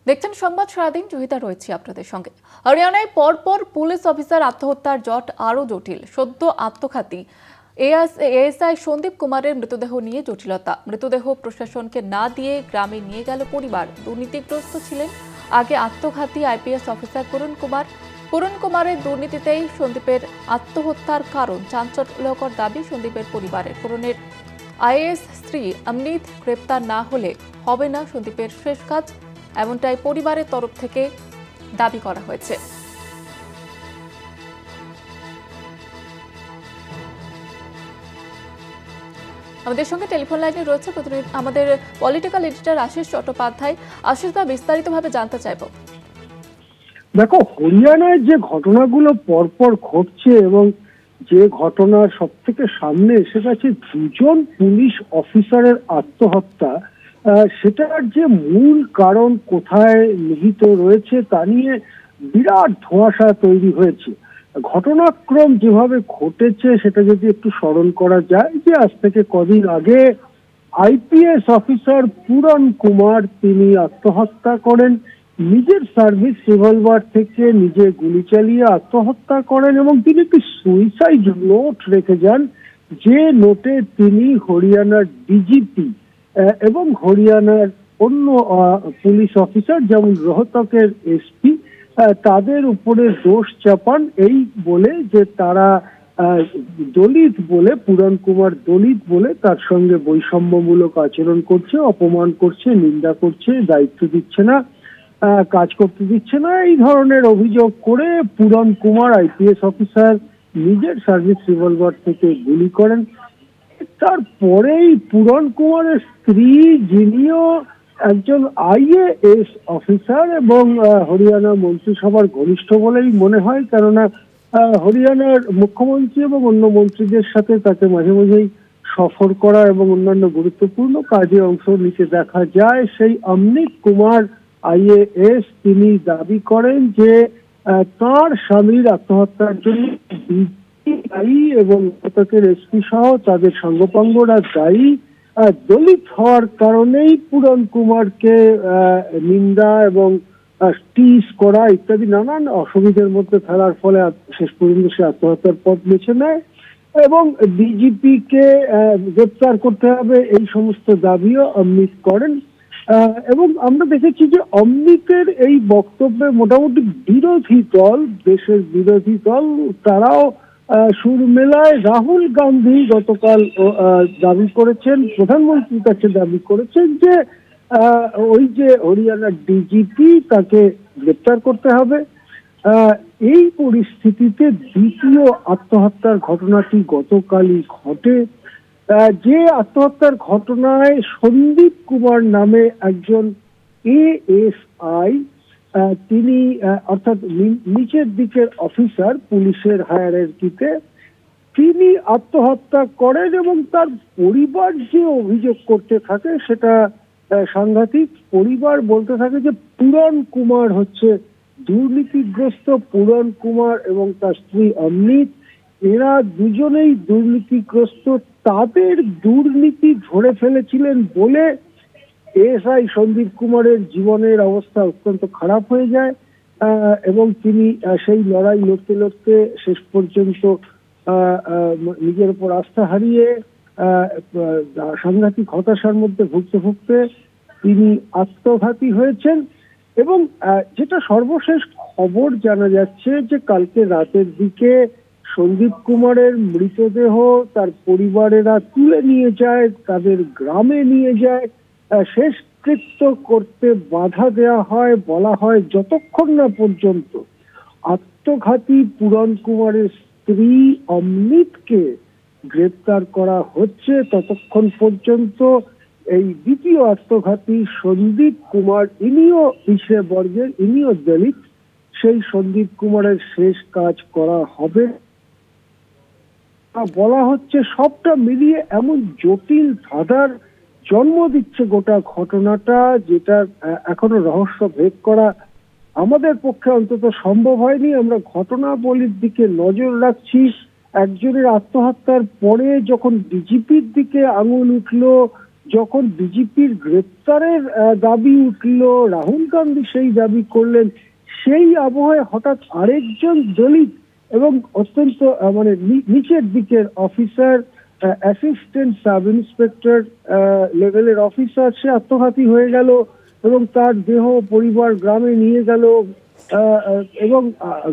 দেখছেন সংবাদ সারাদিন, জহিতা রয়েছে আপনাদের সঙ্গে। হরিয়ানায় পরপর পুলিশ অফিসার আত্মহত্যার জট আরও জটিল। সদ্য আত্মঘাতী এএসআই সন্দীপ কুমারের মৃতদেহ নিয়ে জটিলতা। মৃতদেহ প্রশাসনকে না দিয়ে গ্রামে নিয়ে গেল পরিবার। দুর্নীতিগ্রস্ত ছিলেন আগে আত্মঘাতী আইপিএস অফিসার পূরণ কুমারের দুর্নীতিতেই সন্দীপের আত্মহত্যার কারণ। চাঞ্চল্যকর দাবি সন্দীপের পরিবারের। পূরণের আইএএস স্ত্রী অমৃত গ্রেপ্তার না হলে হবে না সন্দীপের শেষ কাজ, এমনটাই পরিবারের তরফ থেকে দাবি করা হয়েছে। আমাদের সঙ্গে টেলিফোন লাইনে রয়েছে আমাদের পলিটিক্যাল এডিটর আশিস চট্টোপাধ্যায়। আশিস দা, বিস্তারিতভাবে জানতে চাইব। দেখো, হরিয়ানায় যে ঘটনাগুলো পরপর ঘটছে এবং যে ঘটনার সব থেকে সামনে এসে গেছে দুজন পুলিশ অফিসারের আত্মহত্যা, সেটার যে মূল কারণ কোথায় নিহিত রয়েছে তা নিয়ে বিরাট ধোঁয়াশা তৈরি হয়েছে। ঘটনাক্রম যেভাবে ঘটেছে সেটা যদি একটু স্মরণ করা যায়, যে আজ থেকে কদিন আগে আইপিএস অফিসার পূরণ কুমার তিনি আত্মহত্যা করেন। নিজের সার্ভিস রিভলভার থেকে নিজে গুলি চালিয়ে আত্মহত্যা করেন এবং তিনি একটি সুইসাইড নোট রেখে যান, যে নোটে তিনি হরিয়ানার ডিজিপি এবং হরিয়ানার অন্য পুলিশ অফিসার যেমন রোহতকের এসপি তাদের উপরে দোষ চাপান এই বলে যে তারা দলিত বলে, পূরণ কুমার দলিত বলে তার সঙ্গে বৈষম্যমূলক আচরণ করছে, অপমান করছে, নিন্দা করছে, দায়িত্ব দিচ্ছে না, কাজ করতে দিচ্ছে না, এই ধরনের অভিযোগ করে পূরণ কুমার আইপিএস অফিসার নিজের সার্ভিস রিভলভার থেকে গুলি করেন। তারপরেই পূরণ কুমারের স্ত্রী, যিনিও একজন আইএএস অফিসার এবং হরিয়ানা মন্ত্রিসভার ঘনিষ্ঠ বলেই মনে হয়, কেননা হরিয়ানার মুখ্যমন্ত্রী এবং অন্য মন্ত্রীদের সাথে তাকে মাঝে মাঝেই সফর করা এবং অন্যান্য গুরুত্বপূর্ণ কাজে অংশ নিতে দেখা যায়, সেই অমৃত কুমার আইএএস তিনি দাবি করেন যে তার স্বামীর আত্মহত্যার জন্য দায়ী এবং রোহতকের এসপি সহ তাদের সঙ্গপাঙ্গরা দায়ী। দলিত হওয়ার কারণেই পূরণ কুমারকে নিন্দা এবং টিজ করা ইত্যাদি নানান অসুবিধার মধ্যে ফেলার ফলে শেষ পর্যন্ত সে আত্মহত্যার পথ বেছে নেয় এবং ডিজিপি কে গ্রেপ্তার করতে হবে এই সমস্ত দাবিও অমৃত করেন। এবং আমরা দেখেছি যে অমৃতের এই বক্তব্যে মোটামুটি বিরোধী দল, দেশের বিরোধী দল, তারাও সুর মেলায়। রাহুল গান্ধী গতকাল দাবি করেছেন, প্রধানমন্ত্রীর কাছে দাবি করেছেন যে ওই যে হরিয়ানার ডিজিপি তাকে গ্রেপ্তার করতে হবে। এই পরিস্থিতিতে দ্বিতীয় আত্মহত্যার ঘটনাটি গতকালই ঘটে, যে আত্মহত্যার ঘটনায় সন্দীপ কুমার নামে একজন এএসআই, তিনি অর্থাৎ নিচের দিকের অফিসার পুলিশের হায়ারার্কিতে, তিনি আত্মহত্যা করেন এবং তার পরিবার যে অভিযোগ করতে থাকে সেটা সাংঘাতিক। পরিবার বলতে থাকে যে পূরণ কুমার হচ্ছে দুর্নীতিগ্রস্ত। পূরণ কুমার এবং তার স্ত্রী অমৃত, এরা দুজনেই দুর্নীতিগ্রস্ত। তাদের দুর্নীতি ধরে ফেলেছিলেন বলে এএসআই সন্দীপ কুমারের জীবনের অবস্থা অত্যন্ত খারাপ হয়ে যায় এবং তিনি সেই লড়াই লড়তে লড়তে শেষ পর্যন্ত নিজের উপর আস্থা হারিয়ে সাংঘাতিক হতাশার মধ্যে ভুগতে ভুগতে তিনি আত্মঘাতী হয়েছেন। এবং যেটা সর্বশেষ খবর জানা যাচ্ছে যে কালকে রাতের দিকে সন্দীপ কুমারের মৃতদেহ তার পরিবারেরা তুলে নিয়ে যায়, তাদের গ্রামে নিয়ে যায়, শেষকৃত্য করতে বাধা দেওয়া হয়। বলা হয় যতক্ষণ না পর্যন্ত আত্মঘাতী পূরণ কুমারের স্ত্রী অমৃতকে গ্রেপ্তার করা হচ্ছে ততক্ষণ পর্যন্ত এই দ্বিতীয় আত্মঘাতী সন্দীপ কুমার, ইনিও পিছিয়ে বর্গের, ইনিও দলিত, সেই সন্দীপ কুমারের শেষ কাজ করা হবে বলা হচ্ছে। সবটা মিলিয়ে এমন জটিল ধাঁধার জন্ম দিচ্ছে গোটা ঘটনাটা, যেটা এখনো রহস্য ভেদ করা আমাদের পক্ষে অন্তত সম্ভব হয়নি। আমরা ঘটনাবলীর দিকে নজর রাখছি। একজনের আত্মহত্যার পরে যখন ডিজিপির দিকে আঙুল উঠলো, যখন বিজেপির গ্রেপ্তারের দাবি উঠল, রাহুল গান্ধী সেই দাবি করলেন, সেই আবহে হঠাৎ আরেকজন দলিত এবং অত্যন্ত মানে নিচের দিকের অফিসার, অ্যাসিস্ট্যান্ট সাব ইন্সপেক্টর লেভেলের অফিসার, সে আত্মঘাতী হয়ে গেল এবং তার দেহ পরিবার গ্রামে নিয়ে গেল এবং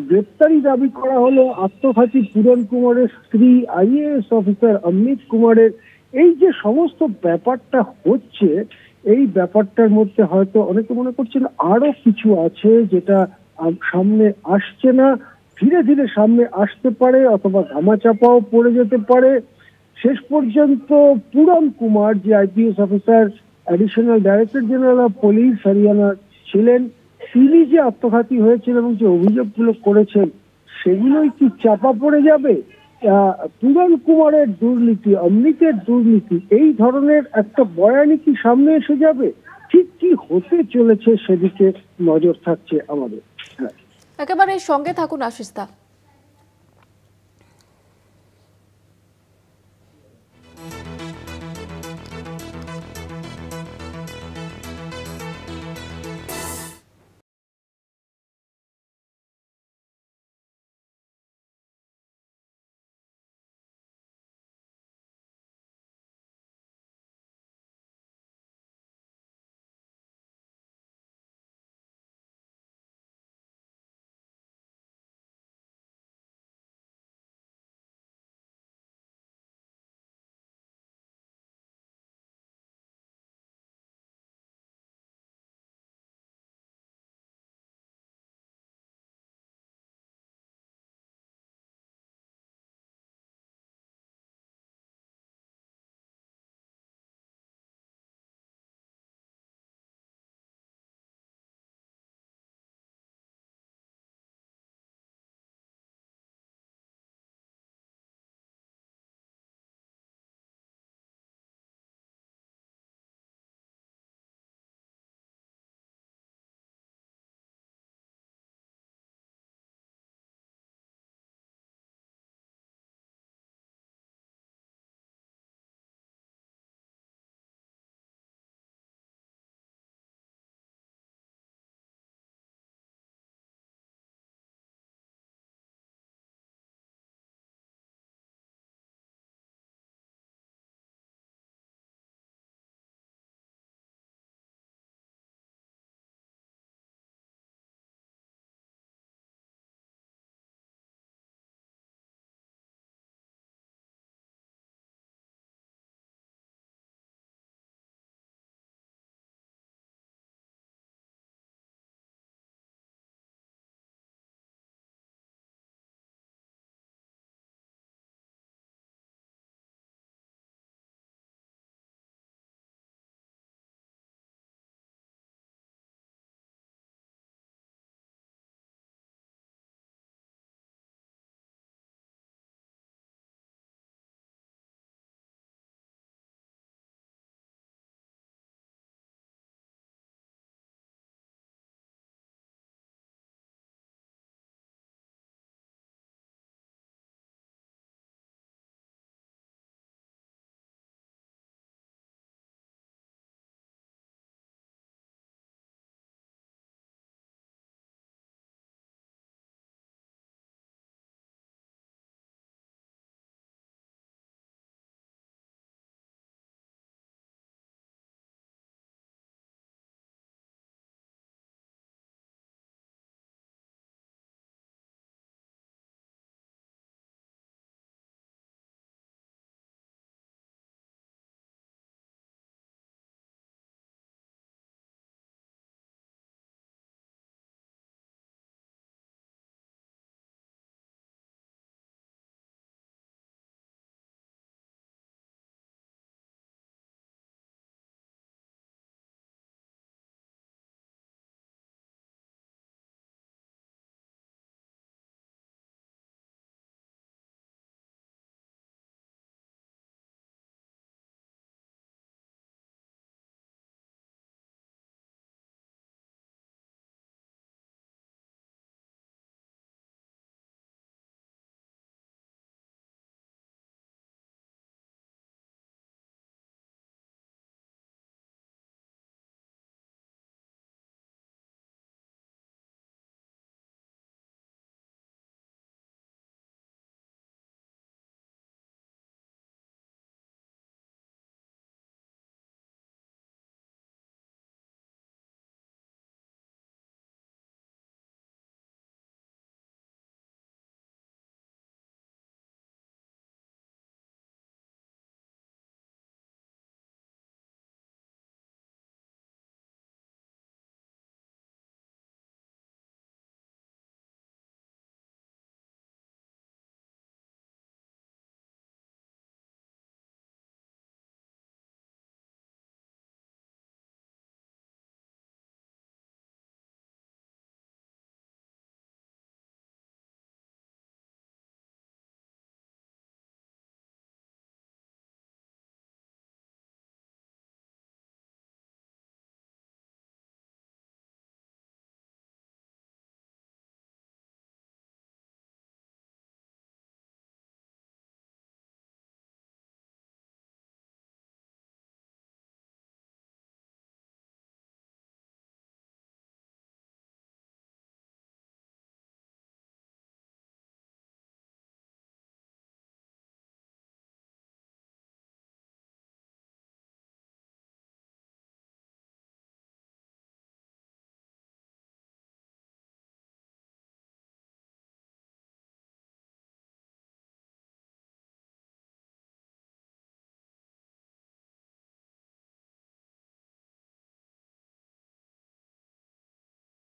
গ্রেপ্তারি দাবি করা হলো আত্মঘাতী পূরণ কুমারের স্ত্রী আইএএস অফিসার অমিত কুমারের। এই যে সমস্ত ব্যাপারটা হচ্ছে, এই ব্যাপারটার মধ্যে হয়তো অনেকে মনে করছেন আরো কিছু আছে যেটা সামনে আসছে না, ধীরে ধীরে সামনে আসতে পারে অথবা ধামাচাপাও পড়ে যেতে পারে। শেষ পর্যন্ত পূরণ কুমার, যে IPS officer, additional director general of police Haryana ছিলেন, তিনি যে আত্মঘাতী হয়েছেন এবং যে অভিযোগগুলো করেছেন সেগুলোই কি চাপা পড়ে যাবে? পূরণ কুমারের দুর্নীতি, অমৃতের দুর্নীতি, এই ধরনের একটা বয়ানই কি সামনে এসে যাবে? ঠিক কি হতে চলেছে সেদিকে নজর থাকছে আমাদের। একেবারে সঙ্গে থাকুন আশিস দা।